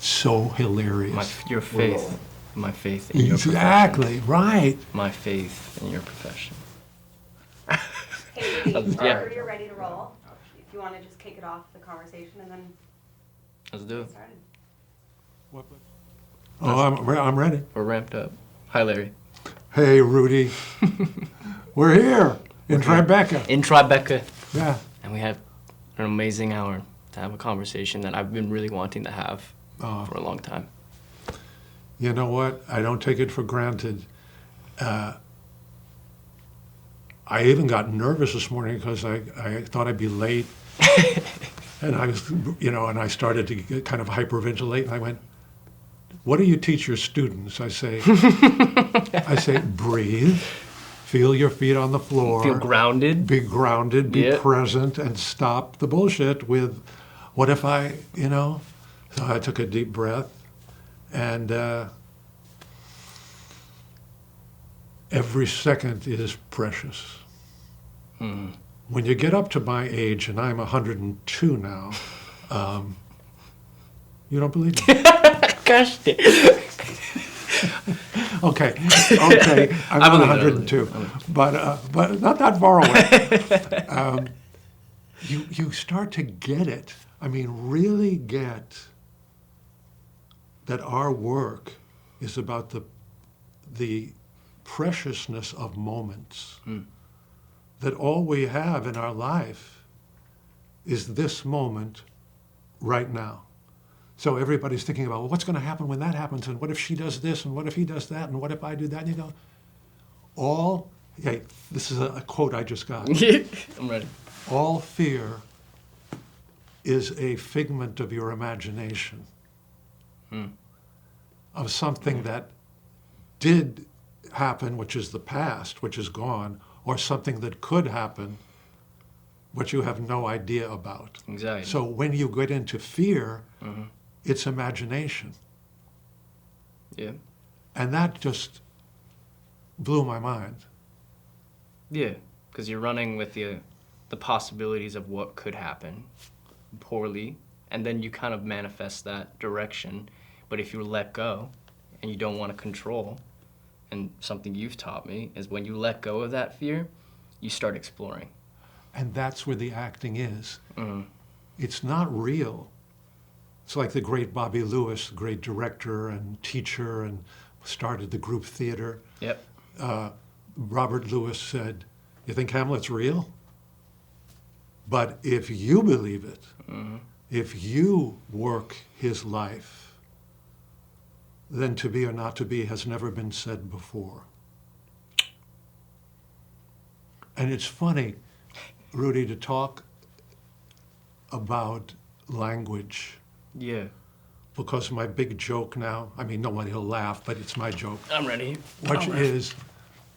so hilarious. Your faith. My faith in your profession. Exactly, right. My faith in your profession. Hey, Rudy, Yeah. whenever you're ready to roll, if you want to just kick it off the conversation and then Let's do it. get started. Oh, I'm ready. We're ramped up. Hi, Larry. Hey, Rudy. We're here in Tribeca. In Tribeca. Yeah. And we had an amazing hour to have a conversation that I've been really wanting to have for a long time. You know what? I don't take it for granted. I even got nervous this morning because I thought I'd be late. And I was, and I started to get kind of hyperventilate. And I went, what do you teach your students? I say, breathe, feel your feet on the floor. Feel grounded. Be grounded, be Yep. present, and stop the bullshit with, what if I, So I took a deep breath, and every second is precious. Mm. When you get up to my age, and I'm 102 now, you don't believe me? Gosh. Okay, I'm I not believe it, 102, but not that far away. You start to get it. I mean, really get that our work is about the preciousness of moments. Mm. That all we have in our life is this moment right now. So everybody's thinking about, well, what's going to happen when that happens, and what if she does this, and what if he does that, and what if I do that? And you go, this is a quote I just got. I'm ready. All fear is a figment of your imagination, of something that did happen, which is the past, which is gone, or something that could happen, which you have no idea about. Anxiety. So when you get into fear, it's imagination. Yeah. And that just blew my mind. Yeah, because you're running with the possibilities of what could happen poorly, and then you kind of manifest that direction. But if you let go and you don't want to control, and something you've taught me is when you let go of that fear, you start exploring. And that's where the acting is. Mm-hmm. It's not real. It's like the great Bobby Lewis, great director and teacher, and started the group theater. Yep. Robert Lewis said, you think Hamlet's real? But if you believe it, if you work his life, then to be or not to be has never been said before. And it's funny, Rudy, to talk about language. Yeah. Because my big joke now, I mean, nobody will laugh, but it's my joke, I'm ready. which is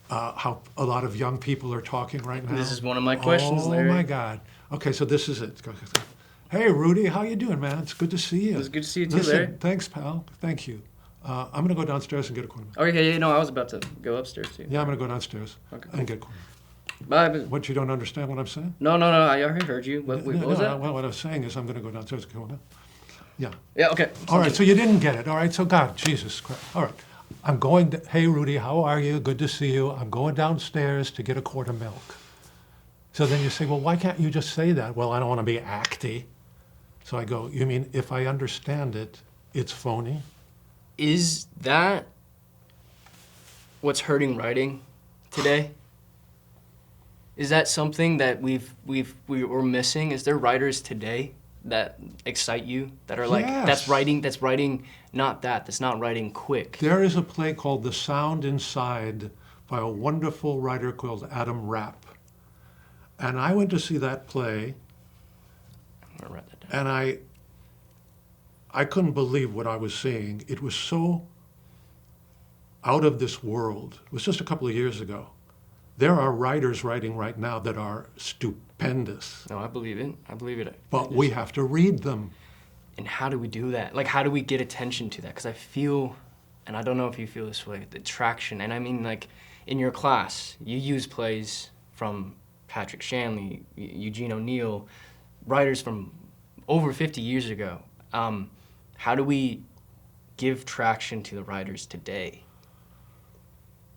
how a lot of young people are talking right now. This is one of my questions, Larry. Oh my God. Okay, so this is it. Hey, Rudy, how you doing, man? It's good to see you. It's good to see you too, Listen, Larry. Thanks, pal. Thank you. I'm gonna go downstairs and get a corner. Okay, I was about to go upstairs too. Yeah, I'm gonna go downstairs Okay. and get a corner. Bye. What, you don't understand what I'm saying? No, I already heard you. What was that? What I was saying is I'm gonna go downstairs and get a corner. Yeah. Yeah, okay. All right, so you didn't get it. All right, so God, Jesus Christ. All right, I'm going to, hey, Rudy, how are you? Good to see you. I'm going downstairs to get a quart of milk. So then you say, well, why can't you just say that? Well, I don't want to be acty. So I go, you mean if I understand it, it's phony? Is that what's hurting writing today? Is that something that we're missing? Is there writers today that excite you, that are like, Yes. that's writing that's not writing quick? There is a play called The Sound Inside by a wonderful writer called Adam Rapp. And I went to see that play, I'm gonna write that down. and I couldn't believe what I was seeing. It was so out of this world. It was just a couple of years ago. There are writers writing right now that are stupendous, No, I believe it. but we have to read them. And how do we do that? Like, how do we get attention to that? Because I feel, and I don't know if you feel this way, the traction. And I mean, like, in your class, you use plays from Patrick Shanley, Eugene O'Neill, writers from over 50 years ago. How do we give traction to the writers today?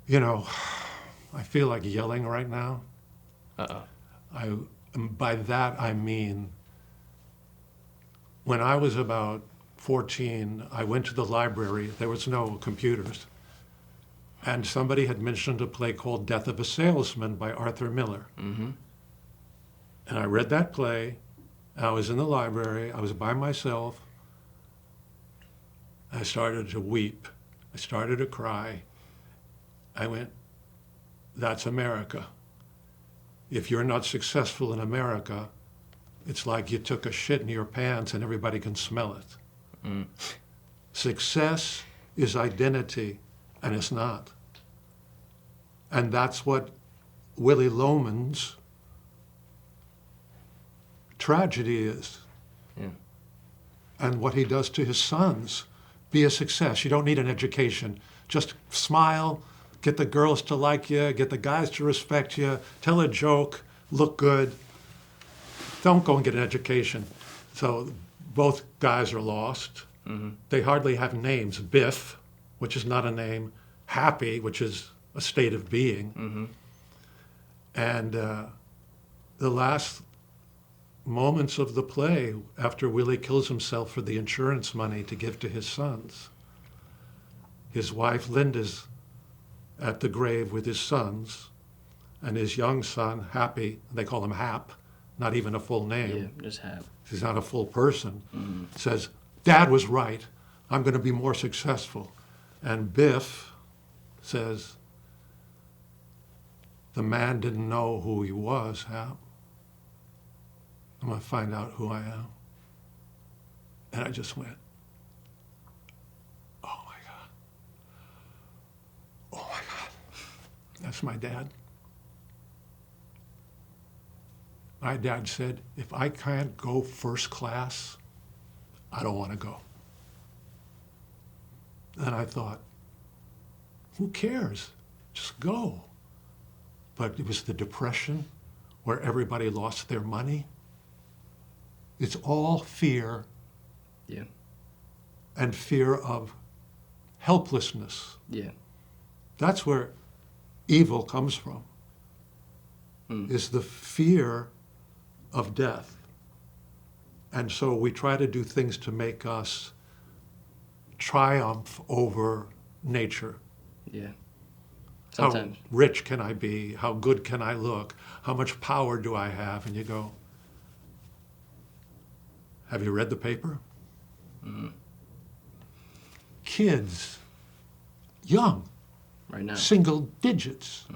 You know, I feel like yelling right now. Uh-oh. By that I mean, when I was about 14, I went to the library. There was no computers. And somebody had mentioned a play called Death of a Salesman by Arthur Miller. Mm-hmm. And I read that play. I was in the library. I was by myself. I started to weep. I started to cry. I went, that's America. If you're not successful in America, it's like you took a shit in your pants and everybody can smell it. Mm. Success is identity, and it's not. And that's what Willie Loman's tragedy is. Yeah. And what he does to his sons. Be a success. You don't need an education. Just smile, get the girls to like you, get the guys to respect you, tell a joke, look good. Don't go and get an education. So both guys are lost. Mm-hmm. They hardly have names. Biff, which is not a name. Happy, which is a state of being. Mm-hmm. And the last moments of the play, after Willie kills himself for the insurance money to give to his sons, his wife Linda's at the grave with his sons, and his young son, Happy, they call him Hap, not even a full name. Yeah, just have. He's not a full person, Mm-hmm. says, Dad was right. I'm going to be more successful. And Biff says, the man didn't know who he was, Hap. I'm going to find out who I am. And I just went, oh my God. Oh my God. That's my dad. My dad said, if I can't go first class, I don't want to go. And I thought, who cares? Just go. But it was the Depression where everybody lost their money. It's all fear. Yeah. And fear of helplessness. Yeah. That's where evil comes from, is the fear of death. And so we try to do things to make us triumph over nature. Yeah. Sometimes. How rich can I be? How good can I look? How much power do I have? And you go, have you read the paper? Mm-hmm. Kids, young, Right now. single digits,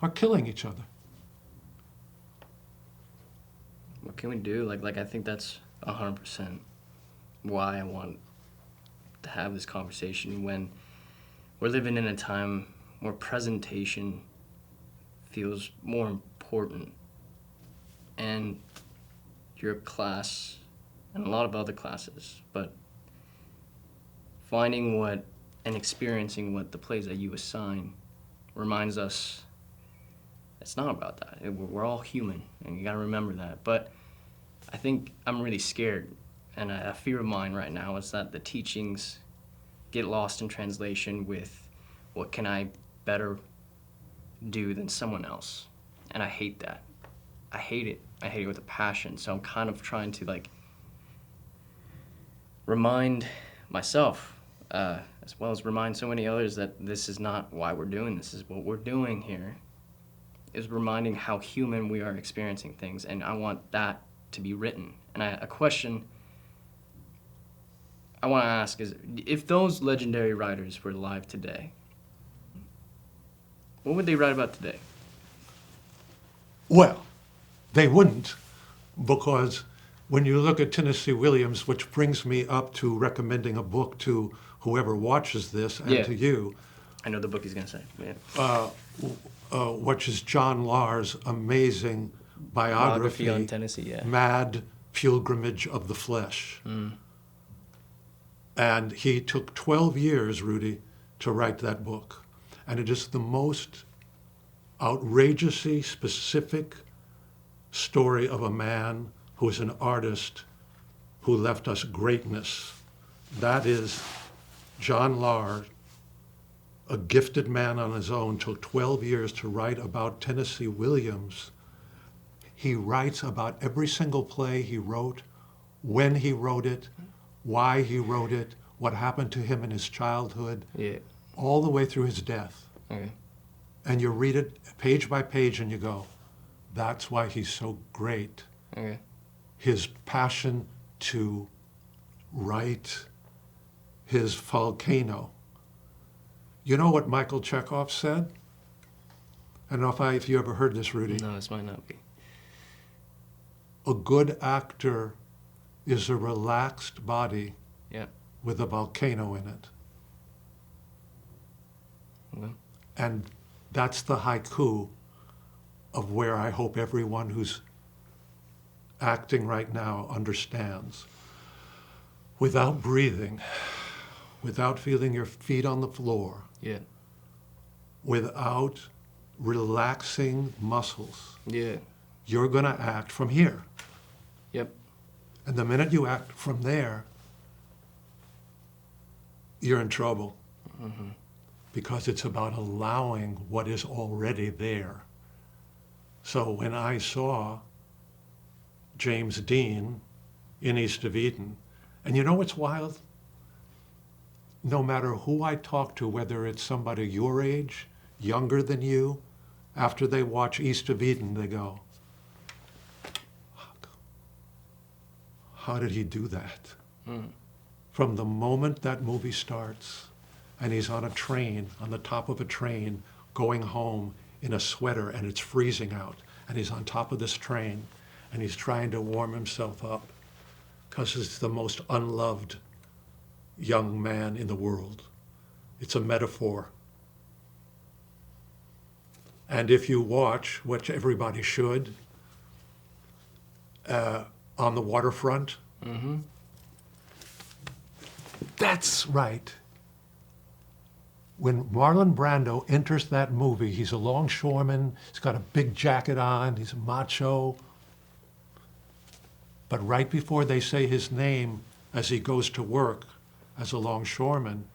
are killing each other. What can we do? Like I think that's 100% why I want to have this conversation when we're living in a time where presentation feels more important. And your class and a lot of other classes, but finding what and experiencing what the plays that you assign reminds us it's not about that. We're all human, and you gotta remember that. But I think I'm really scared, and a fear of mine right now is that the teachings get lost in translation with what can I better do than someone else. And I hate that. I hate it. I hate it with a passion. So I'm kind of trying to remind myself, as well as remind so many others that this is not why we're doing this. Is what we're doing here is reminding how human we are experiencing things, and I want that to be written. And a question I want to ask is, if those legendary writers were alive today, what would they write about today? Well, they wouldn't, because when you look at Tennessee Williams, which brings me up to recommending a book to whoever watches this and Yeah. to you, I know the book he's going to say. Yeah. which is John Lahr's amazing biography, on Tennessee, yeah. Mad Pilgrimage of the Flesh. And he took 12 years, Rudy, to write that book. And it is the most outrageously specific story of a man who is an artist who left us greatness. That is John Lahr, a gifted man on his own, took 12 years to write about Tennessee Williams. He writes about every single play he wrote, when he wrote it, why he wrote it, what happened to him in his childhood, Yeah. all the way through his death. Okay. And you read it page by page and you go, that's why he's so great. Okay. His passion to write, his volcano. You know what Michael Chekhov said? I don't know if you ever heard this, Rudy. No, this might not be. A good actor is a relaxed body Yeah. with a volcano in it. Okay. And that's the haiku of where I hope everyone who's acting right now understands. Without breathing, without feeling your feet on the floor, Yeah. without relaxing muscles, Yeah. you're going to act from here. Yep. And the minute you act from there, you're in trouble. Mm-hmm. Because it's about allowing what is already there. So when I saw James Dean in East of Eden, and you know what's wild? No matter who I talk to, whether it's somebody your age, younger than you, after they watch East of Eden, they go, how did he do that? Mm. From the moment that movie starts, and he's on a train, on the top of a train, going home in a sweater, and it's freezing out, and he's on top of this train, and he's trying to warm himself up, because he's the most unloved young man in the world. It's a metaphor. And if you watch, which everybody should, on the waterfront, Mm-hmm. that's right. When Marlon Brando enters that movie, he's a longshoreman, he's got a big jacket on, he's macho. But right before they say his name as he goes to work as a longshoreman,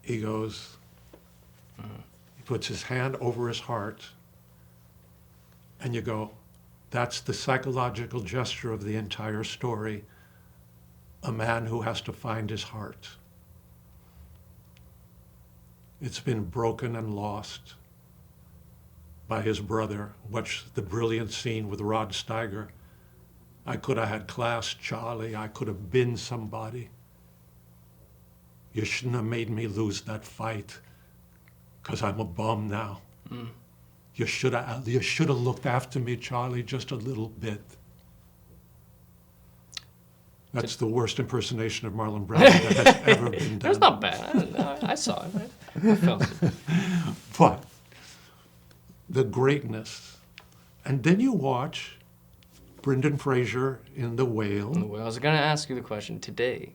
he goes, he puts his hand over his heart, and you go, that's the psychological gesture of the entire story, a man who has to find his heart. It's been broken and lost by his brother. Watch the brilliant scene with Rod Steiger. I could have had class, Charlie. I could have been somebody. You shouldn't have made me lose that fight, because I'm a bum now. Mm. You should have looked after me, Charlie, just a little bit. That's the worst impersonation of Marlon Brando that has ever been done. That's not bad. I saw it. I felt it. But the greatness. And then you watch Brendan Fraser in The Whale. Well, I was gonna ask you the question today,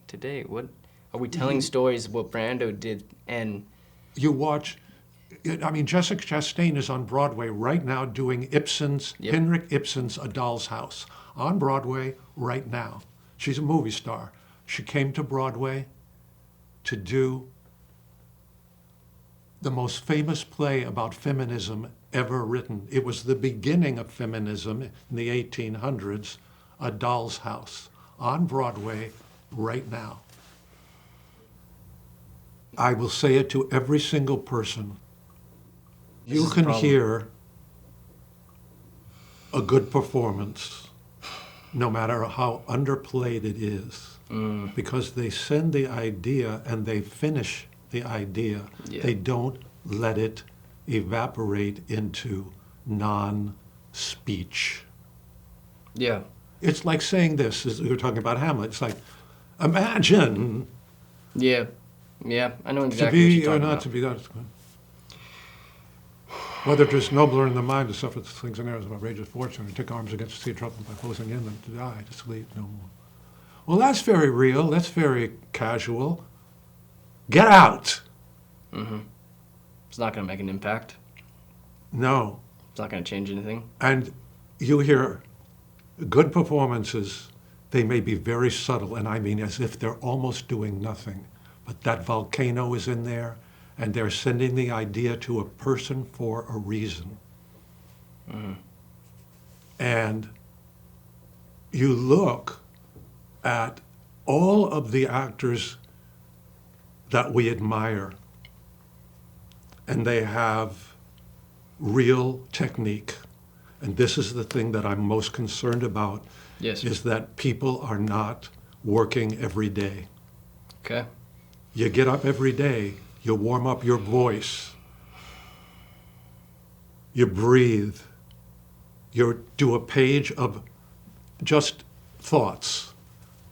what are we telling stories of what Brando did? And You watch, I mean, Jessica Chastain is on Broadway right now doing Yep. Henrik Ibsen's A Doll's House. On Broadway right now. She's a movie star. She came to Broadway to do the most famous play about feminism ever written. It was the beginning of feminism in the 1800s, A Doll's House, on Broadway right now. I will say it to every single person. This You is the can problem. hear a good performance, no matter how underplayed it is, because they send the idea and they finish the idea. Yeah. They don't let it evaporate into non-speech. yeah, It's like saying this, as we were talking about Hamlet, it's like, imagine yeah, I know to exactly what be you're or talking not about. to be. Whether it is nobler in the mind to suffer the slings and arrows of outrageous fortune, and take arms against the sea of trouble by closing in than to die, to sleep no more. Well, that's very real. That's very casual. Get out. It's not gonna make an impact. No. It's not gonna change anything. And you hear good performances, they may be very subtle, and I mean as if they're almost doing nothing, that volcano is in there, and they're sending the idea to a person for a reason. And you look at all of the actors that we admire, and they have real technique. And this is the thing that I'm most concerned about, Yes. is that people are not working every day. Okay. You get up every day, you warm up your voice, you breathe, you do a page of just thoughts,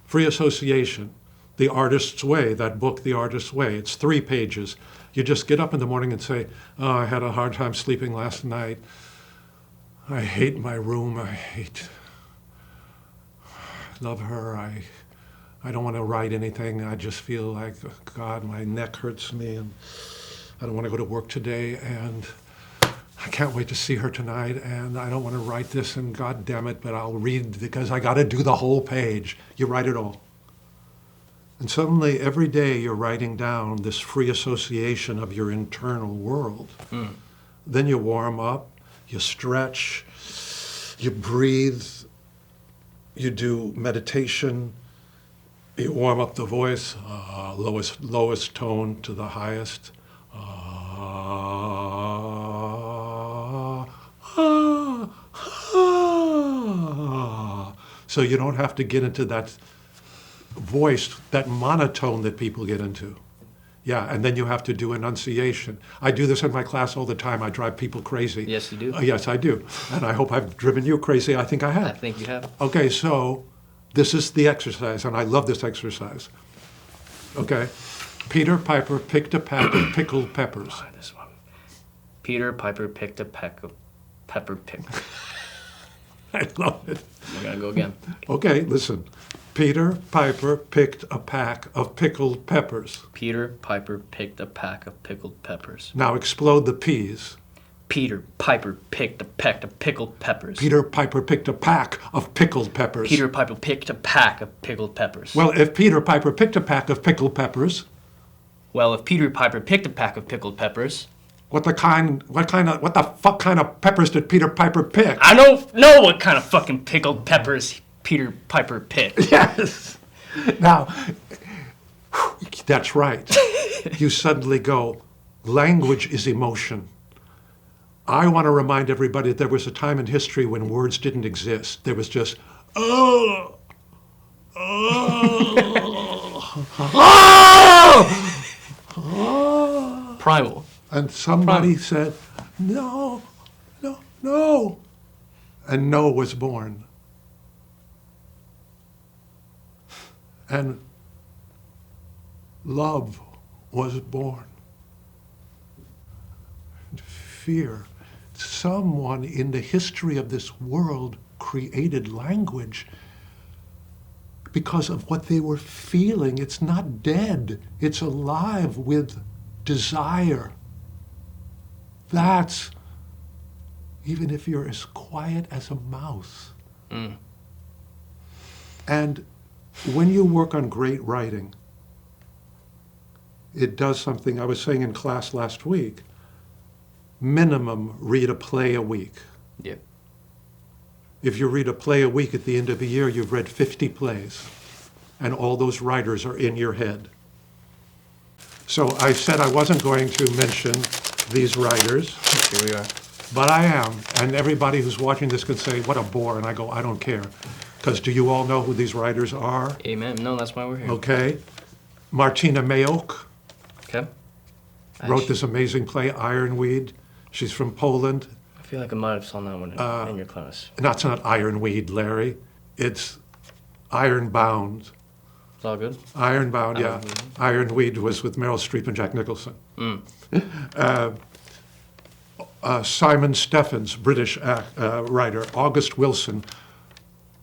free association, The Artist's Way, that book, The Artist's Way. It's 3 pages. You just get up in the morning and say, oh, I had a hard time sleeping last night. I hate my room. I love her. I don't want to write anything. I just feel like, God, my neck hurts me, and I don't want to go to work today, and I can't wait to see her tonight, and I don't want to write this, and God damn it, but I'll read because I got to do the whole page. You write it all. And suddenly, every day, you're writing down this free association of your internal world. Then you warm up, you stretch, you breathe, you do meditation, you warm up the voice, lowest tone to the highest. So you don't have to get into that voice, that monotone that people get into. Yeah, and then you have to do enunciation. I do this in my class all the time. I drive people crazy. Yes, you do. Yes, I do. And I hope I've driven you crazy. I think I have. I think you have. Okay, so this is the exercise, and I love this exercise. Okay? Peter Piper picked a pack of pickled peppers. Oh, this one. Peter Piper picked a peck of pepper pick. I love it. We're gonna go again. Okay, listen. Peter Piper picked a pack of pickled peppers. Peter Piper picked a pack of pickled peppers. Now explode the P's. Peter Piper picked a peck of pickled peppers. Peter Piper picked a pack of pickled peppers. Peter Piper picked a pack of pickled peppers. Well, if Peter Piper picked a pack of pickled peppers, Well, if Peter Piper picked a pack of pickled peppers, what the fuck kind of peppers did Peter Piper pick? I don't know what kind of fucking pickled peppers Peter Piper picked. Yes. Now, that's right. You suddenly go, language is emotion. I want to remind everybody that there was a time in history when words didn't exist. There was just, oh, oh, oh, oh. Primal. And somebody said, no, no, no. And no was born. And love was born. And fear. Someone in the history of this world created language because of what they were feeling. It's not dead. It's alive with desire. That's, even if you're as quiet as a mouse. And when you work on great writing, it does something I was saying in class last week. Minimum, read a play a week. Yeah. If you read a play a week at the end of the year, you've read 50 plays. And all those writers are in your head. So I said I wasn't going to mention these writers. Here we are. But I am, and everybody who's watching this can say, what a bore, and I go, I don't care. Because do you all know who these writers are? Amen. No, that's why we're here. Okay. Martina Mayok Okay. wrote this amazing play, Ironweed. She's from Poland. I feel like I might have saw that one in your class. No, it's not Ironweed, Larry. It's Ironbound. It's all good. Ironbound, yeah. Ironweed was with Meryl Streep and Jack Nicholson. Simon Steffens, British writer. August Wilson.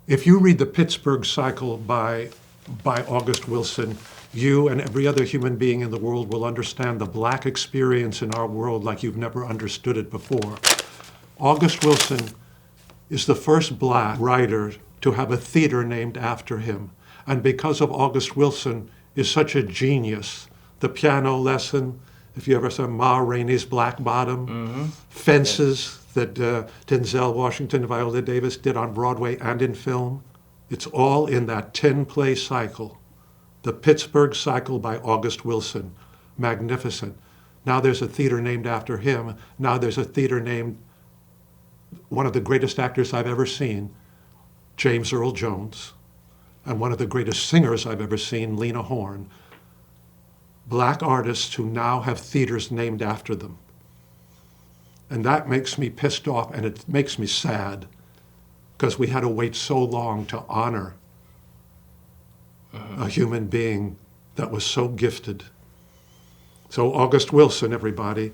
If you read the Pittsburgh Cycle by August Wilson, you and every other human being in the world will understand the black experience in our world like you've never understood it before. August Wilson is the first black writer to have a theater named after him. And because of August Wilson is such a genius, the piano lesson, if you ever saw Ma Rainey's Black Bottom, Mm-hmm. Fences that Denzel Washington and Viola Davis did on Broadway and in film. It's all in that 10-play cycle. The Pittsburgh Cycle by August Wilson. Magnificent. Now there's a theater named after him. Now there's a theater named one of the greatest actors I've ever seen, James Earl Jones, and one of the greatest singers I've ever seen, Lena Horne. Black artists who now have theaters named after them. And that makes me pissed off, and it makes me sad, because we had to wait so long to honor a human being that was so gifted. So August Wilson, everybody,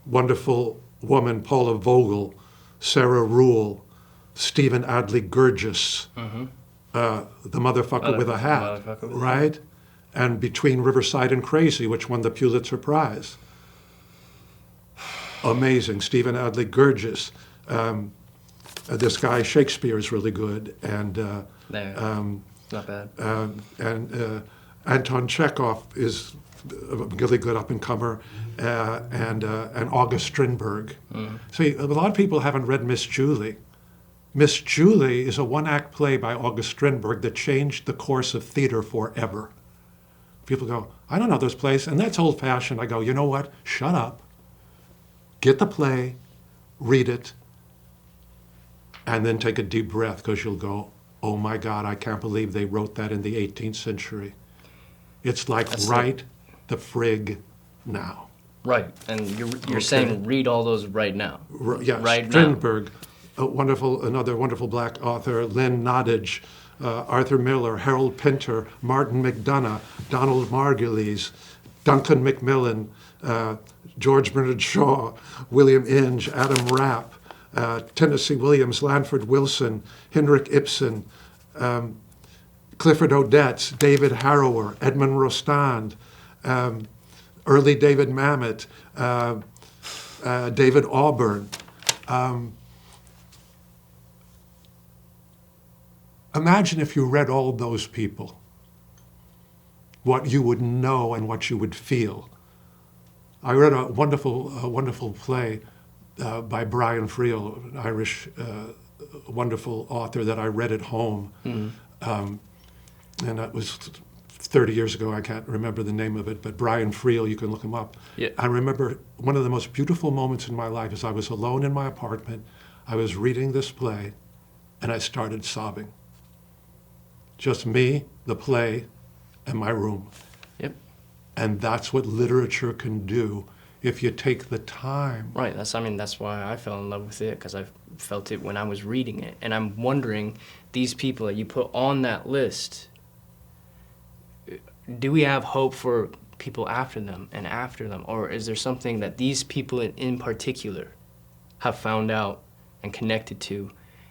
wonderful woman, Paula Vogel, Sarah Rule, Stephen Adler Gurgis, the motherfucker with a hat, right? And Between Riverside and Crazy, which won the Pulitzer Prize. Amazing, Stephen Adler Gurgis. This guy Shakespeare is really good, and not bad. And Anton Chekhov is a really good up-and-comer, and August Strindberg. See, a lot of people haven't read Miss Julie. Miss Julie is a one-act play by August Strindberg that changed the course of theater forever. People go, I don't know those plays, and that's old-fashioned. I go, you know what? Shut up. Get the play, read it, and then take a deep breath, because you'll go, oh my God, I can't believe they wrote that in the 18th century. It's like right the frig now. Right, and you're saying read all those right now. Yes, right Strindberg, another wonderful black author, Lynn Nottage, Arthur Miller, Harold Pinter, Martin McDonough, Donald Margulies, Duncan Macmillan, George Bernard Shaw, William Inge, Adam Rapp, Tennessee Williams, Lanford Wilson, Henrik Ibsen, Clifford Odets, David Harrower, Edmund Rostand, early David Mamet, David Auburn. Imagine if you read all those people, what you would know and what you would feel. I read a wonderful play by Brian Friel, an Irish wonderful author that I read at home. And that was 30 years ago. I can't remember the name of it, but Brian Friel, you can look him up. Yeah. I remember one of the most beautiful moments in my life is I was alone in my apartment. I was reading this play, and I started sobbing. Just me, the play, and my room. Yep. And that's what literature can do if you take the time. Right. That's why I fell in love with it, because I felt it when I was reading it. And I'm wondering, these people that you put on that list, do we have hope for people after them and after them? Or is there something that these people in particular have found out and connected to?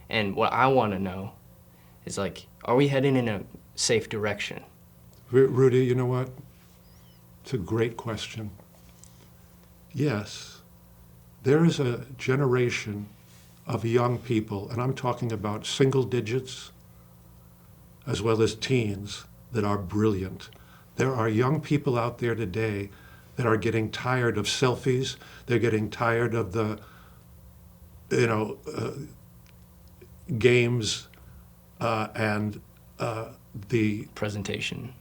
And what I want to know is, like, are we heading in a safe direction? Rudy, you know what? It's a great question. Yes, there is a generation of young people, and I'm talking about single digits as well as teens, that are brilliant. There are young people out there today that are getting tired of selfies. They're getting tired of the, games and the Presentation.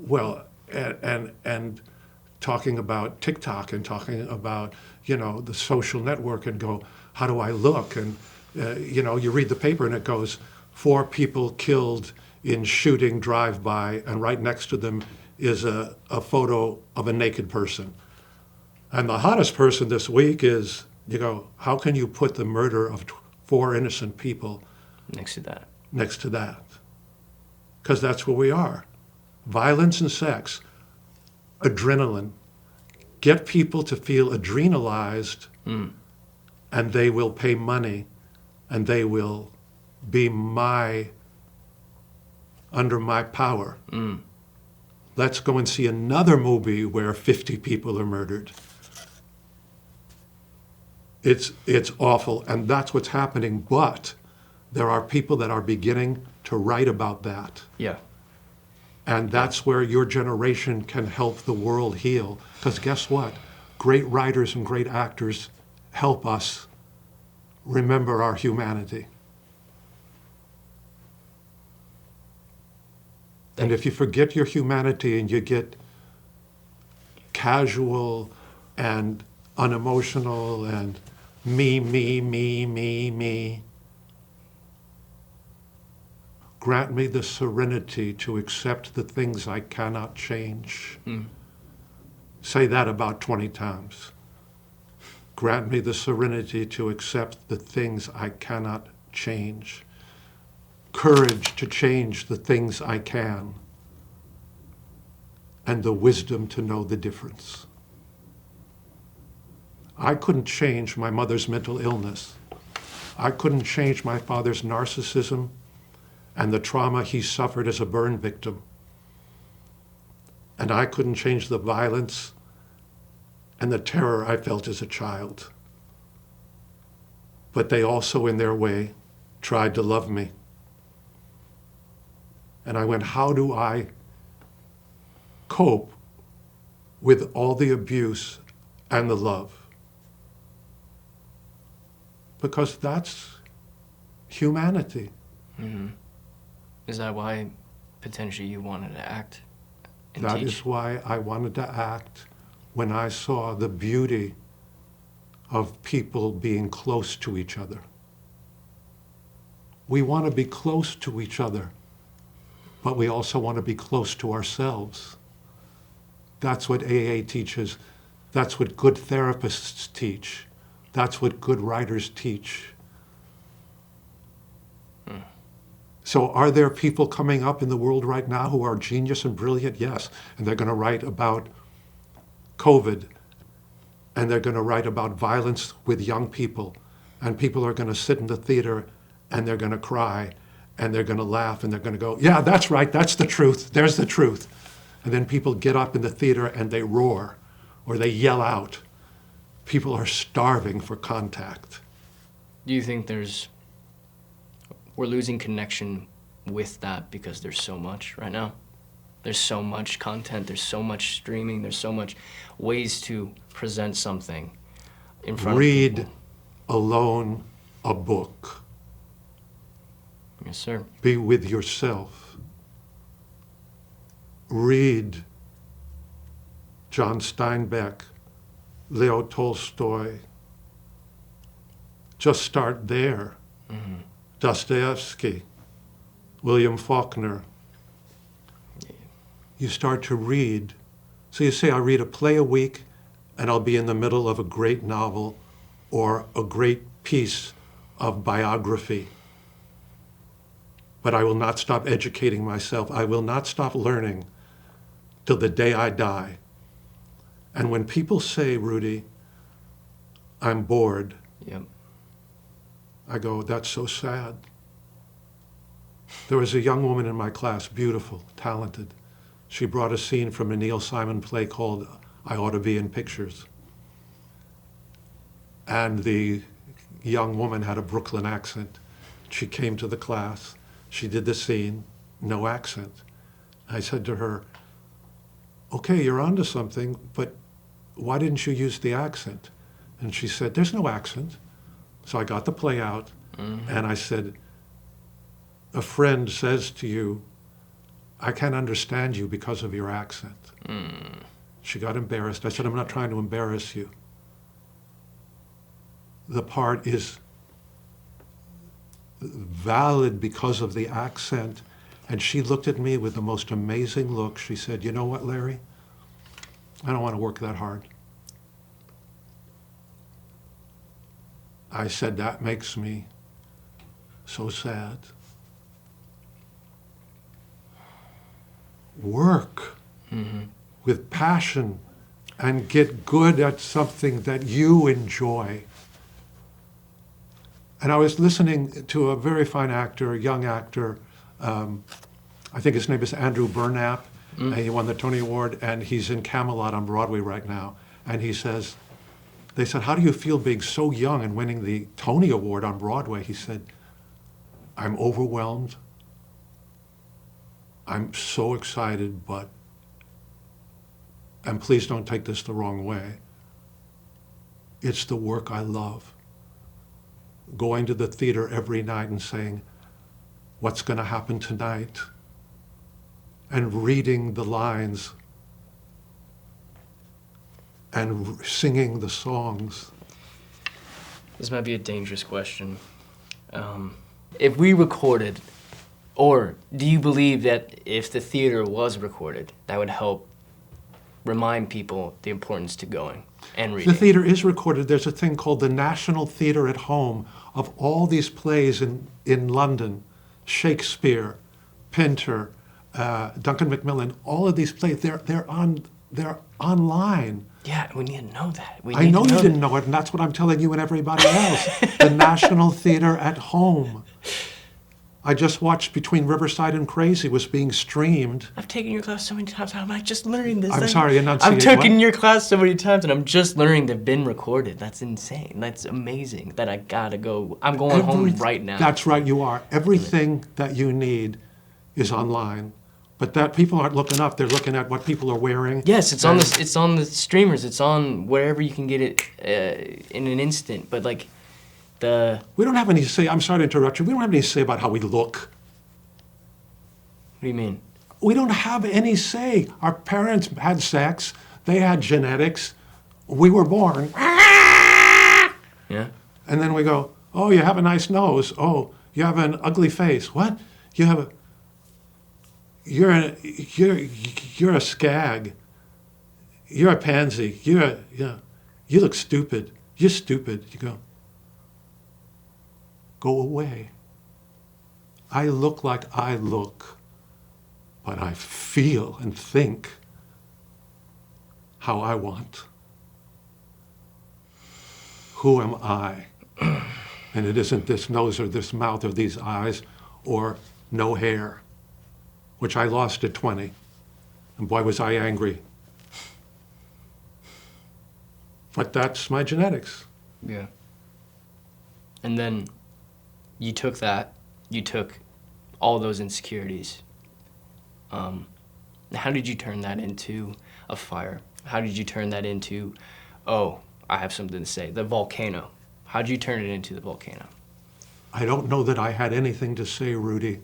well, and talking about TikTok and talking about, the social network, and go, how do I look? And, you read the paper and it goes, 4 people killed in shooting drive-by, and right next to them is a photo of a naked person. And the hottest person this week is, how can you put the murder of 4 innocent people Next to that. next to that? Because that's where we are. Violence and sex, adrenaline. Get people to feel adrenalized, and they will pay money, and they will be under my power. Let's go and see another movie where 50 people are murdered. It's awful, and that's what's happening. But there are people that are beginning to write about that. Yeah. And that's where your generation can help the world heal. Because guess what? Great writers and great actors help us remember our humanity. And if you forget your humanity and you get casual and unemotional and me, grant me the serenity to accept the things I cannot change. Say that about 20 times. Grant me the serenity to accept the things I cannot change. Courage to change the things I can. And the wisdom to know the difference. I couldn't change my mother's mental illness. I couldn't change my father's narcissism and the trauma he suffered as a burn victim. And I couldn't change the violence and the terror I felt as a child. But they also, in their way, tried to love me. And I went, how do I cope with all the abuse and the love? Because that's humanity. Mm-hmm. Is that why potentially you wanted to act and That teach? is why I wanted to act when I saw the beauty of people being close to each other. We want to be close to each other, but we also want to be close to ourselves. That's what AA teaches. That's what good therapists teach. That's what good writers teach. So are there people coming up in the world right now who are genius and brilliant? Yes. And they're going to write about COVID, and they're going to write about violence with young people, and people are going to sit in the theater and they're going to cry and they're going to laugh and they're going to go, yeah, that's right, that's the truth, there's the truth. And then people get up in the theater and they roar or they yell out. People are starving for contact. Do you think we're losing connection with that because there's so much right now? There's so much content, there's so much streaming, there's so much ways to present something in front of Read people. alone a book. Yes, sir. Be with yourself. Read John Steinbeck, Leo Tolstoy. Just start there. Mm-hmm. Dostoevsky, William Faulkner. You start to read. So you say, I read a play a week, and I'll be in the middle of a great novel or a great piece of biography. But I will not stop educating myself. I will not stop learning till the day I die. And when people say, Rudy, I'm bored, Yep. I go, that's so sad. There was a young woman in my class, beautiful, talented. She brought a scene from a Neil Simon play called I Ought to Be in Pictures. And the young woman had a Brooklyn accent. She came to the class. She did the scene, no accent. I said to her, okay, you're onto something, but why didn't you use the accent? And she said, there's no accent. So I got the play out, and I said, a friend says to you, I can't understand you because of your accent. She got embarrassed. I said, I'm not trying to embarrass you. The part is valid because of the accent. And she looked at me with the most amazing look. She said, you know what, Larry? I don't want to work that hard. I said, that makes me so sad. Work with passion and get good at something that you enjoy. And I was listening to a very fine actor, a young actor, I think his name is Andrew Burnap, and he won the Tony Award, and he's in Camelot on Broadway right now. And he says, they said, how do you feel being so young and winning the Tony Award on Broadway? He said, I'm overwhelmed I'm so excited, but, and please don't take this the wrong way, it's the work I love. Going to the theater every night and saying, what's going to happen tonight? And reading the lines and singing the songs. This might be a dangerous question. If we recorded, or do you believe that if the theater was recorded, that would help remind people the importance to going and reading? The theater is recorded. There's a thing called the National Theatre at Home of all these plays in London, Shakespeare, Pinter, Duncan Macmillan, all of these plays, they're online. Yeah, we need to know that. I know you didn't know it, and that's what I'm telling you and everybody else. The National Theatre at Home. I just watched Between Riverside and Crazy was being streamed. I've taken your class so many times, I'm like just learning this. I'm sorry, enunciate. I've taken your class so many times, and I'm just learning they've been recorded. That's insane. That's amazing that I gotta go. I'm going home right now. That's right, you are. Everything that you need is online. But that people aren't looking up, they're looking at what people are wearing. Yes, it's on the streamers, it's on wherever you can get it in an instant. But like we don't have any say, I'm sorry to interrupt you, we don't have any say about how we look. What do you mean? We don't have any say. Our parents had sex, they had genetics, we were born. Yeah. And then we go, oh, you have a nice nose. Oh, you have an ugly face. What? You have a, you're a skag. You're a pansy. You look stupid. You're stupid. You go away. I look like I look, but I feel and think how I want. Who am I? And it isn't this nose or this mouth or these eyes or no hair, which I lost at 20. And boy, was I angry. But that's my genetics. Yeah. And then you took all those insecurities. How did you turn that into a fire? How did you turn that into, oh, I have something to say, the volcano? How did you turn it into the volcano? I don't know that I had anything to say, Rudy.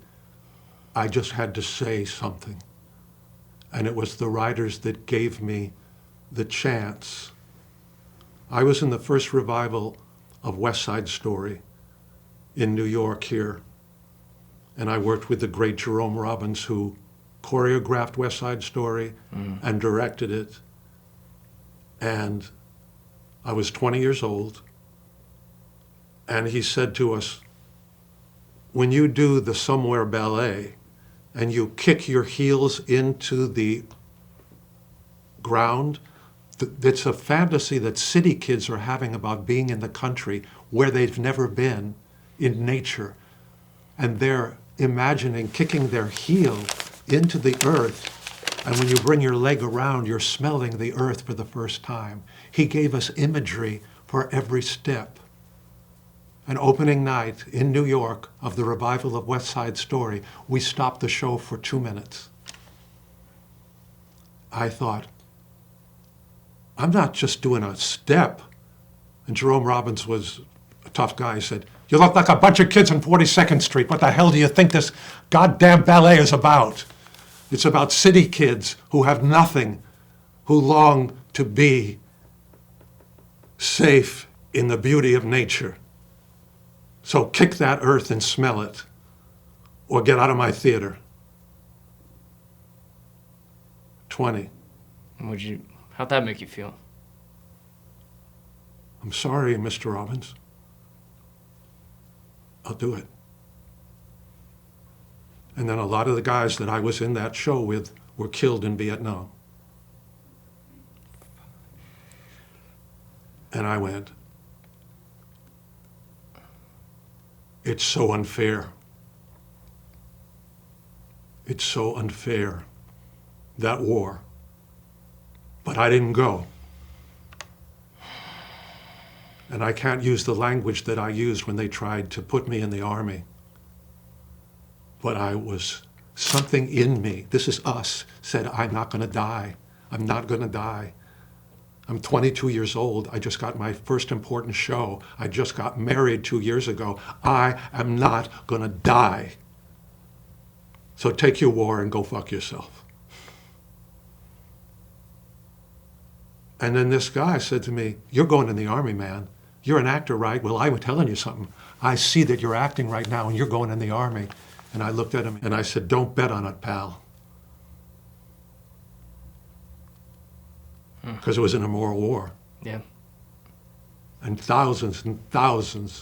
I just had to say something. And it was the writers that gave me the chance. I was in the first revival of West Side Story in New York here. And I worked with the great Jerome Robbins, who choreographed West Side Story and directed it. And I was 20 years old. And he said to us, when you do the Somewhere Ballet and you kick your heels into the ground, it's a fantasy that city kids are having about being in the country where they've never been in nature. And they're imagining kicking their heel into the earth. And when you bring your leg around, you're smelling the earth for the first time. He gave us imagery for every step. An opening night in New York of the revival of West Side Story, we stopped the show for 2 minutes. I thought, I'm not just doing a step. And Jerome Robbins was a tough guy. He said, you look like a bunch of kids on 42nd Street. What the hell do you think this goddamn ballet is about? It's about city kids who have nothing, who long to be safe in the beauty of nature. So kick that earth and smell it, or get out of my theater. 20. How'd that make you feel? I'm sorry, Mr. Robbins. I'll do it. And then a lot of the guys that I was in that show with were killed in Vietnam. And I went, it's so unfair. It's so unfair, that war. But I didn't go. And I can't use the language that I used when they tried to put me in the army. But I was something in me, this is us, said, I'm not going to die. I'm not going to die. I'm 22 years old. I just got my first important show. I just got married 2 years ago. I am not going to die. So take your war and go fuck yourself. And then this guy said to me, you're going in the Army, man. You're an actor, right? Well, I'm telling you something. I see that you're acting right now and you're going in the Army. And I looked at him and I said, don't bet on it, pal. Because it was an immoral war. Yeah. And thousands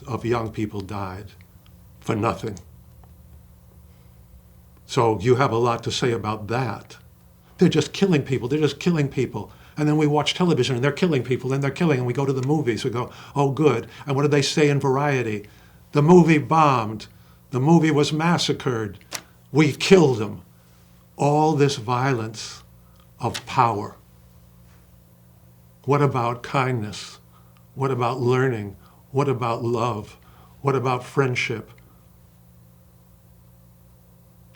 of young people died for nothing. So you have a lot to say about that. They're just killing people. They're just killing people. And then we watch television and they're killing people and they're killing, and we go to the movies. We go, oh, good. And what do they say in Variety? The movie bombed. The movie was massacred. We killed them. All this violence of power. What about kindness? What about learning? What about love? What about friendship?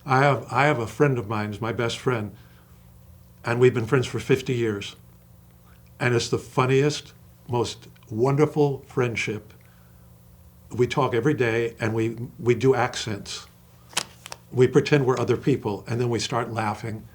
I have a friend of mine, he's my best friend, and we've been friends for 50 years. And it's the funniest, most wonderful friendship. We talk every day and we do accents. We pretend we're other people and then we start laughing.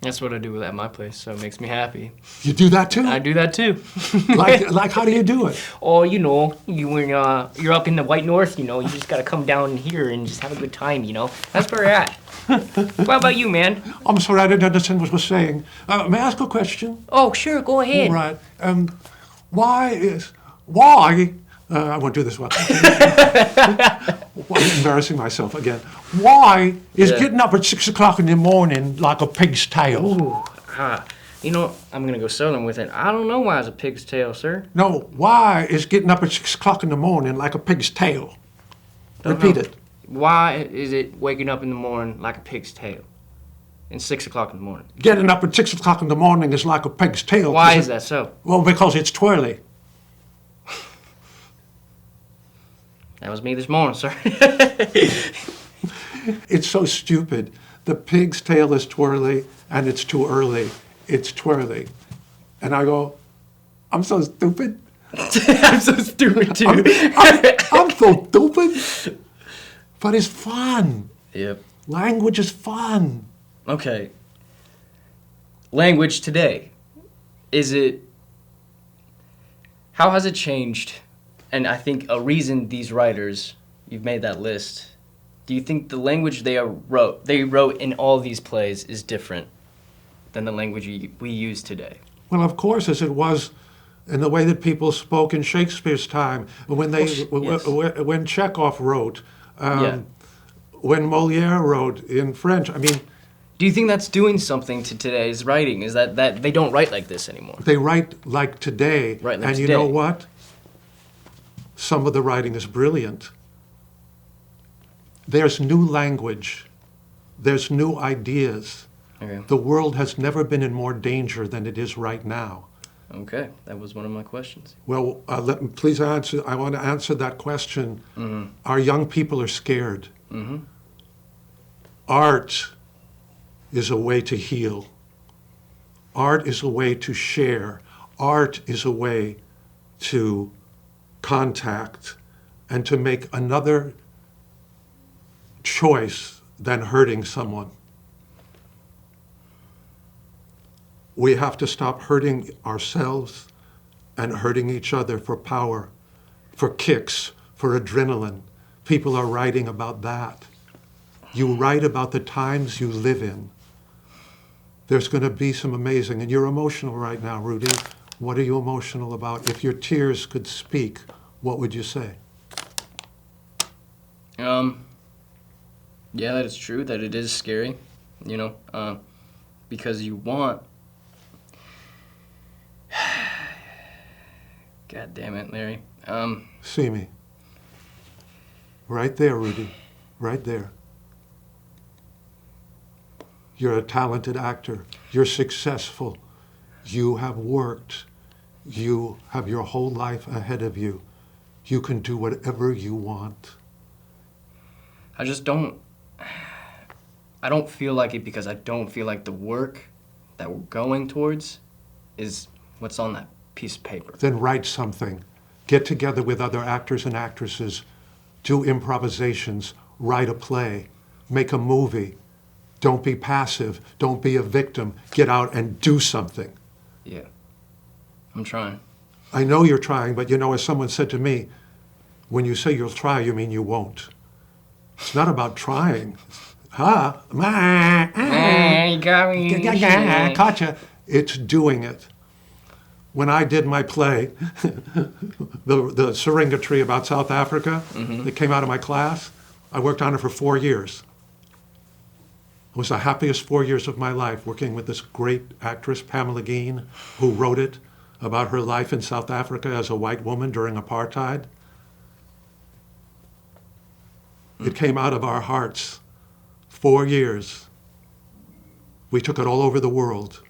That's what I do at my place, so it makes me happy. You do that too? I do that too. like how do you do it? Oh, you know, when you're up in the white north, you know, you just gotta come down here and just have a good time, you know. That's where we're at. What about you, man? I'm sorry, I didn't understand what you were saying. May I ask a question? Oh, sure, go ahead. All right. Why? I won't do this one. I'm embarrassing myself again. Why is getting up at 6 o'clock in the morning like a pig's tail? Ooh, you know, I'm gonna go southern with it. I don't know why it's a pig's tail, sir. No, why is getting up at 6 o'clock in the morning like a pig's tail? Repeat it. Why is it waking up in the morning like a pig's tail? And 6 o'clock in the morning. Getting up at 6 o'clock in the morning is like a pig's tail. Why is that so? Well, because it's twirly. That was me this morning, sir. It's so stupid. The pig's tail is twirly, and it's too early. It's twirly. And I go, I'm so stupid. I'm so stupid, too. I'm so stupid. But it's fun. Yep. Language is fun. Okay. Language today. How has it changed? And I think a reason these writers, you've made that list, do you think the language they wrote in all these plays is different than the language we use today? Well, of course, as it was in the way that people spoke in Shakespeare's time, when Chekhov wrote, when Molière wrote in French. I mean, do you think that's doing something to today's writing? Is that they don't write like this anymore? They write like today. Right, like and today. You know what? Some of the writing is brilliant. There's new language. There's new ideas. Okay. The world has never been in more danger than it is right now. Okay, that was one of my questions. Well, please answer. I want to answer that question. Mm-hmm. Our young people are scared. Mm-hmm. Art is a way to heal. Art is a way to share. Art is a way to contact and to make another choice than hurting someone. We have to stop hurting ourselves and hurting each other for power, for kicks, for adrenaline. People are writing about that. You write about the times you live in. There's going to be some amazing, and you're emotional right now, Rudy. What are you emotional about? If your tears could speak, what would you say? Yeah, that is true, that it is scary, you know, because you want... God damn it, Larry. See me. Right there, Rudy. Right there. You're a talented actor. You're successful. You have worked. You have your whole life ahead of you. You can do whatever you want. I just don't... I don't feel like it because I don't feel like the work that we're going towards is what's on that piece of paper. Then write something. Get together with other actors and actresses. Do improvisations. Write a play. Make a movie. Don't be passive. Don't be a victim. Get out and do something. Yeah. I'm trying. I know you're trying, but you know, as someone said to me, when you say you'll try, you mean you won't. It's not about trying. Huh? You got me. Gotcha. It's doing it. When I did my play, the Syringa Tree about South Africa, that came out of my class, I worked on it for 4 years. It was the happiest 4 years of my life, working with this great actress, Pamela Geen, who wrote it about her life in South Africa as a white woman during apartheid. It came out of our hearts. 4 years. We took it all over the world.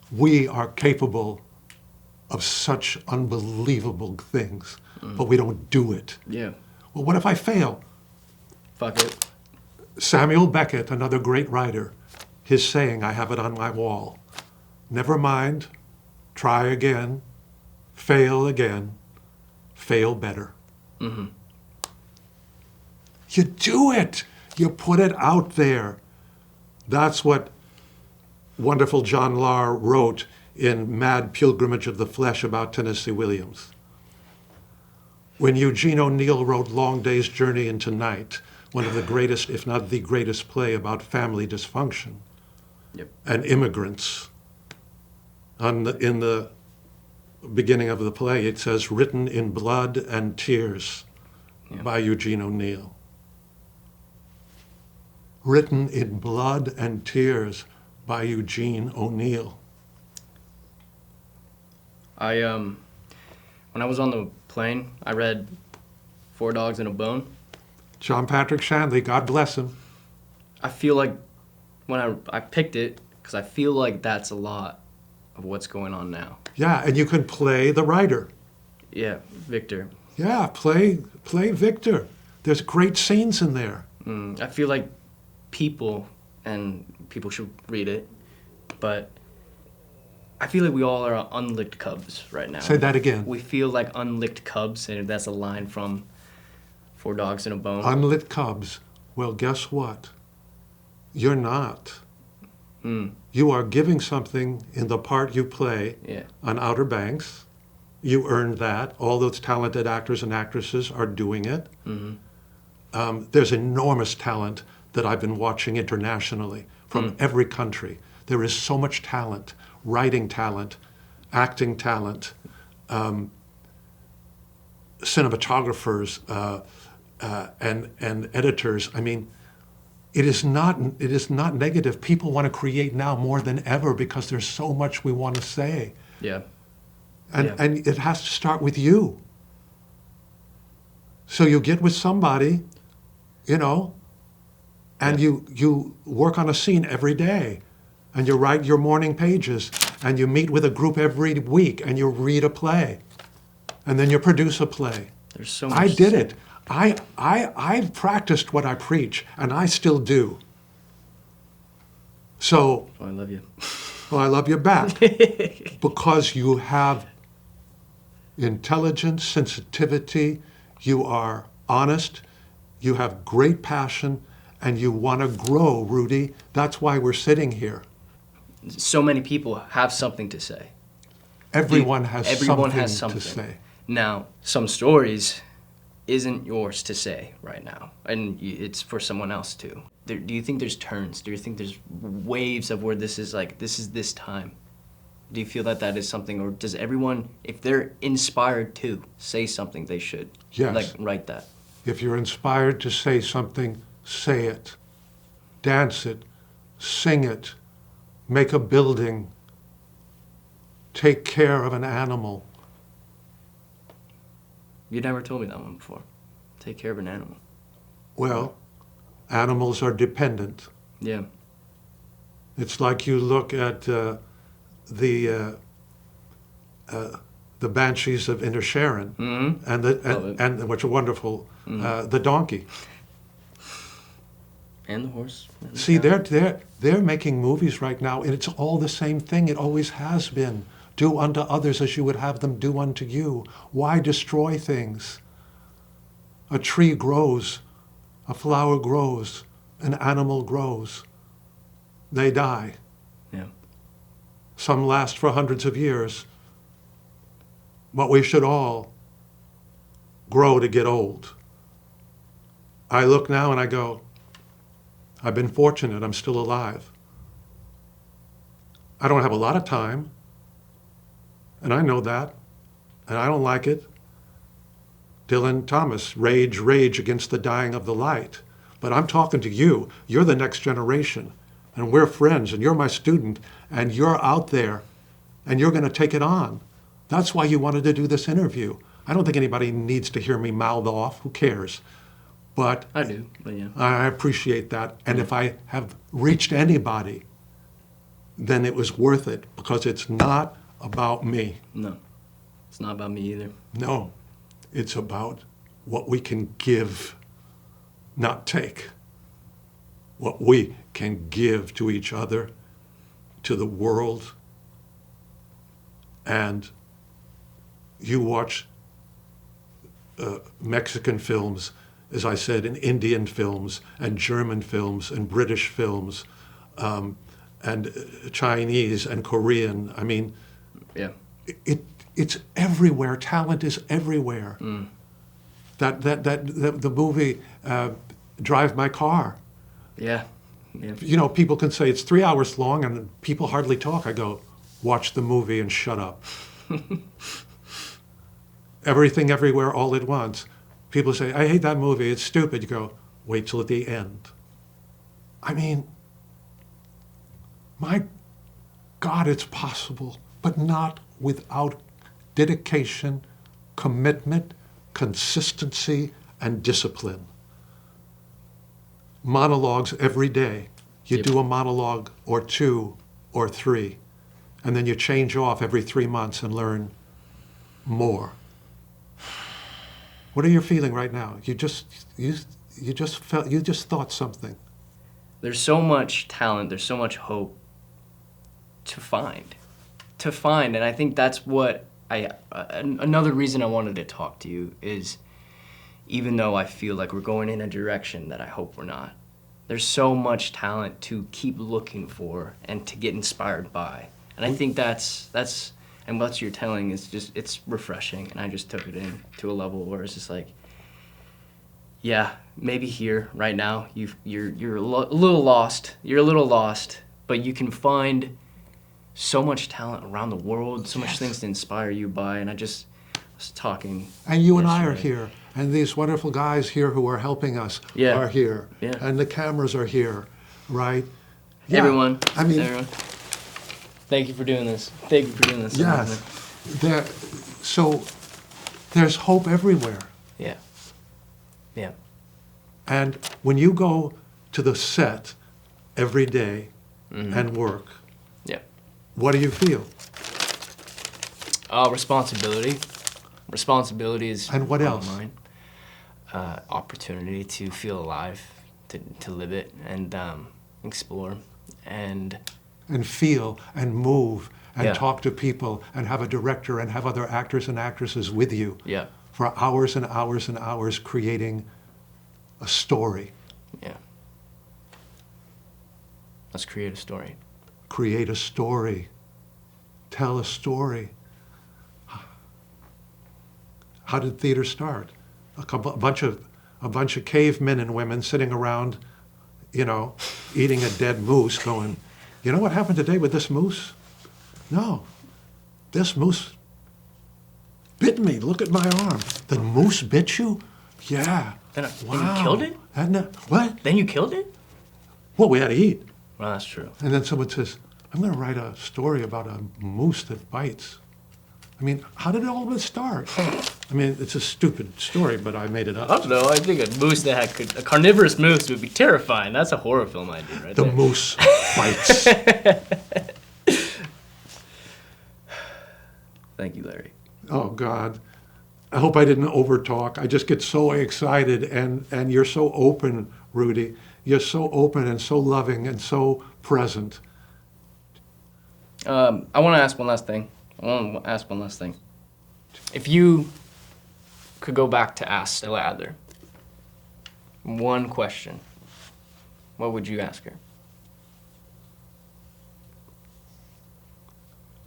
We are capable of such unbelievable things, but we don't do it. Yeah. Well, what if I fail? Fuck it. Samuel Beckett, another great writer, his saying, I have it on my wall. Never mind, try again, fail again, fail better. Mm-hmm. You do it. You put it out there. That's what wonderful John Lahr wrote in Mad Pilgrimage of the Flesh about Tennessee Williams. When Eugene O'Neill wrote Long Day's Journey into Night, one of the greatest, if not the greatest play about family dysfunction and immigrants, in the beginning of the play, it says, written in blood and tears by Eugene O'Neill. Written in blood and tears by Eugene O'Neill. When I was on the plane, I read Four Dogs and a Bone. John Patrick Shanley, God bless him. I feel like when I picked it, because I feel like that's a lot of what's going on now. Yeah, and you can play the writer. Yeah, Victor. Yeah, play Victor. There's great scenes in there. I feel like people should read it, but I feel like we all are unlicked cubs right now. Say that again. We feel like unlicked cubs, and that's a line from Four Dogs and a Bone. Unlit cubs. Well, guess what? You're not. You are giving something in the part you play on Outer Banks. You earned that. All those talented actors and actresses are doing it. There's enormous talent that I've been watching internationally from every country. There is so much talent, writing talent, acting talent, cinematographers, and editors. I mean, it is not negative. People want to create now more than ever because there's so much we want to say. Yeah. And it has to start with you. So you get with somebody, and you work on a scene every day, and you write your morning pages, and you meet with a group every week, and you read a play, and then you produce a play. There's so much. I did it. I've practiced what I preach, and I still do. So. Oh, I love you. Well, I love you back because you have intelligence, sensitivity, you are honest, you have great passion, and you want to grow, Rudy. That's why we're sitting here. So many people have something to say. Everyone has something to say. Now, some stories isn't yours to say right now, and it's for someone else too. Do you think there's turns? Do you think there's waves of where this is this time? Do you feel that is something, or does everyone, if they're inspired to say something, they should write that? If you're inspired to say something, say it. Dance it. Sing it. Make a building. Take care of an animal. You never told me that one before. Take care of an animal. Well, animals are dependent. Yeah. It's like you look at the Banshees of Inisherin, and which are wonderful, the donkey. And the horse. And the See, cow. they're making movies right now, and it's all the same thing. It always has been. Do unto others as you would have them do unto you. Why destroy things? A tree grows, a flower grows, an animal grows. They die. Yeah. Some last for hundreds of years. But we should all grow to get old. I look now and I go, I've been fortunate, I'm still alive. I don't have a lot of time, and I know that, and I don't like it. Dylan Thomas, rage, rage against the dying of the light. But I'm talking to you. You're the next generation, and we're friends, and you're my student, and you're out there, and you're going to take it on. That's why you wanted to do this interview. I don't think anybody needs to hear me mouth off. Who cares? But I do, but yeah. I appreciate that. And if I have reached anybody, then it was worth it, because it's not about me. No, it's not about me either. No, it's about what we can give, not take. What we can give to each other, to the world. And you watch Mexican films, as I said, and Indian films, and German films, and British films, and Chinese and Korean. I mean, Yeah. it's everywhere. Talent is everywhere. The movie Drive My Car. Yeah. Yeah. You know, people can say it's 3 hours long and people hardly talk. I go, watch the movie and shut up. Everything, Everywhere, All at Once. People say, I hate that movie, it's stupid. You go, wait till at the end. I mean, my God, it's possible, but not without dedication, commitment, consistency, and discipline. Monologues every day. You Yep. do a monologue or two or three, and then you change off every 3 months and learn more. What are you feeling right now? You just thought something. There's so much talent, there's so much hope to find. And I think that's what another reason I wanted to talk to you is, even though I feel like we're going in a direction that I hope we're not, there's so much talent to keep looking for and to get inspired by. And I think that's and what you're telling is just, it's refreshing, and I just took it in to a level where it's just like, yeah, maybe here right now you're a little lost, but you can find so much talent around the world, so much things to inspire you by. And I was talking. And you and I are yesterday. here, and these wonderful guys here who are helping us Yeah. are here, Yeah. and the cameras are here, right? Yeah. Everyone. I mean, everyone. Thank you for doing this. yes. So there's hope everywhere. Yeah. Yeah. And when you go to the set every day Mm-hmm. and work, Yeah. what do you feel? Responsibility. Responsibility is And what on else? mine. Opportunity to feel alive, to live it and explore and And feel and move and Yeah. talk to people and have a director and have other actors and actresses with you yeah. for hours and hours and hours creating a story. Yeah. Let's create a story. Create a story. Tell a story. How did theater start? A bunch of cavemen and women sitting around, eating a dead moose, going, you know what happened today with this moose? No, this moose bit me. Look at my arm. The moose bit you? Yeah. Then you killed it? What? Then you killed it? Well, we had to eat. Well, that's true. And then someone says, I'm going to write a story about a moose that bites. I mean, how did all of this start? I mean, it's a stupid story, but I made it I up. don't know. I think a moose a carnivorous moose would be terrifying. That's a horror film idea, right The there. moose bites. Thank you, Larry. Oh, God. I hope I didn't overtalk. I just get so excited, and you're so open, Rudy. You're so open and so loving and so present. I want to ask one last thing. If you could go back to ask Stella Adler one question, what would you ask her?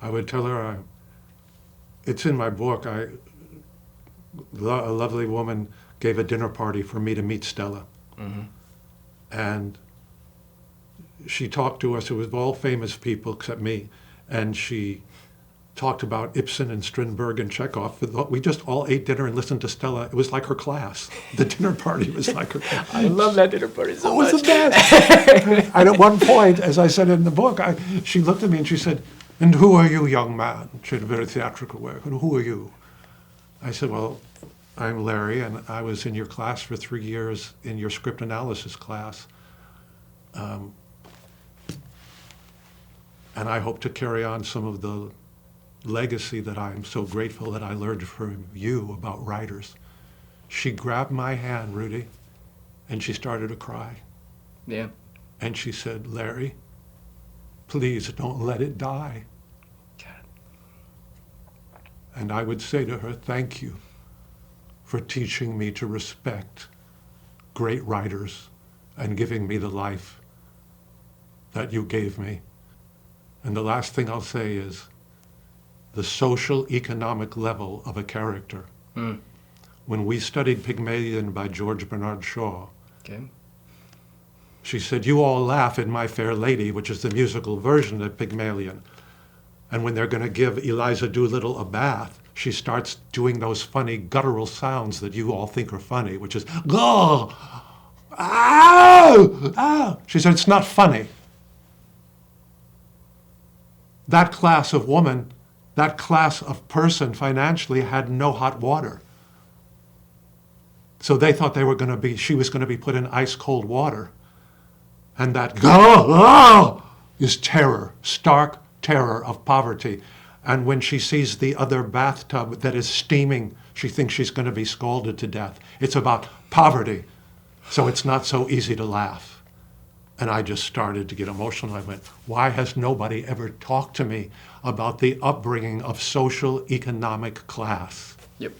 I would tell her, it's in my book, a lovely woman gave a dinner party for me to meet Stella. Mm-hmm. And she talked to us, it was all famous people except me, and she talked about Ibsen and Strindberg and Chekhov. We just all ate dinner and listened to Stella. It was like her class. The dinner party was like her class. I love that dinner party so much. It was the best. And at one point, as I said in the book, she looked at me and she said, "And who are you, young man?" She had a very theatrical way. "And who are you?" I said, "Well, I'm Larry, and I was in your class for 3 years in your script analysis class. And I hope to carry on some of the legacy that I'm so grateful that I learned from you about writers." She grabbed my hand, Rudy, and she started to cry. Yeah. And she said, "Larry, please don't let it die." And I would say to her, "Thank you for teaching me to respect great writers and giving me the life that you gave me." And the last thing I'll say is the social economic level of a character. Mm. When we studied Pygmalion by George Bernard Shaw, Okay. she said, "You all laugh in My Fair Lady," which is the musical version of Pygmalion. And when they're going to give Eliza Doolittle a bath, she starts doing those funny guttural sounds that you all think are funny, which is, "Oh, ow, ow." She said, "It's not funny." That class of woman, that class of person financially had no hot water. So they thought she was going to be put in ice cold water. And that is terror, stark terror of poverty. And when she sees the other bathtub that is steaming, she thinks she's going to be scalded to death. It's about poverty. So it's not so easy to laugh. And I just started to get emotional. I went, why has nobody ever talked to me about the upbringing of social economic class? Yep.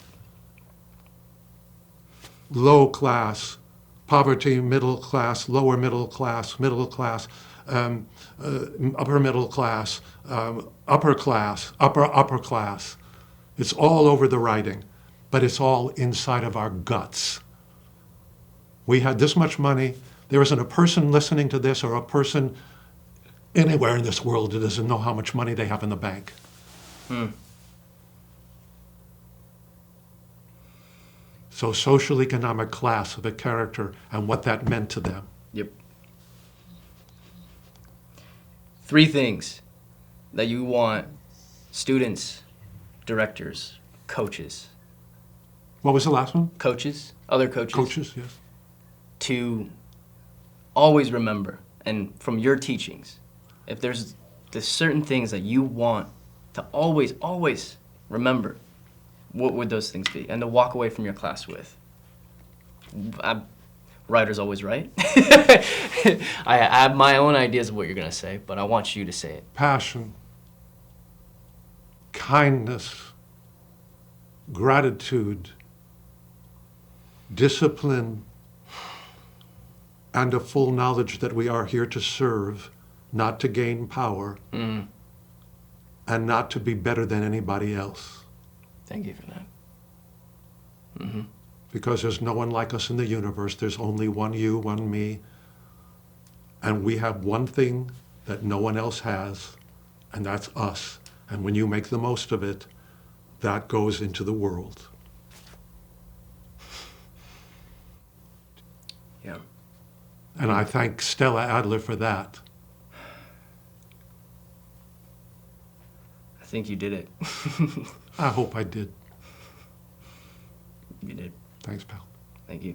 Low class, poverty, middle class, lower middle class, upper middle class, upper class, upper class. It's all over the writing, but it's all inside of our guts. We had this much money. There isn't a person listening to this or a person anywhere in this world that doesn't know how much money they have in the bank. So social economic class of a character and what that meant to them. Yep. 3 things that you want students, directors, coaches. What was the last one? Coaches, other coaches. Coaches, yes. To always remember, and from your teachings, if there's certain things that you want to always remember, what would those things be? And to walk away from your class with. Writer's always right. I have my own ideas of what you're going to say, but I want you to say it. Passion, kindness, gratitude, discipline, and a full knowledge that we are here to serve, not to gain power, and not to be better than anybody else. Thank you for that. Mm-hmm. Because there's no one like us in the universe. There's only one you, one me. And we have one thing that no one else has, and that's us. And when you make the most of it, that goes into the world. Yeah. And I thank Stella Adler for that. I think you did it. I hope I did. You did. Thanks, pal. Thank you.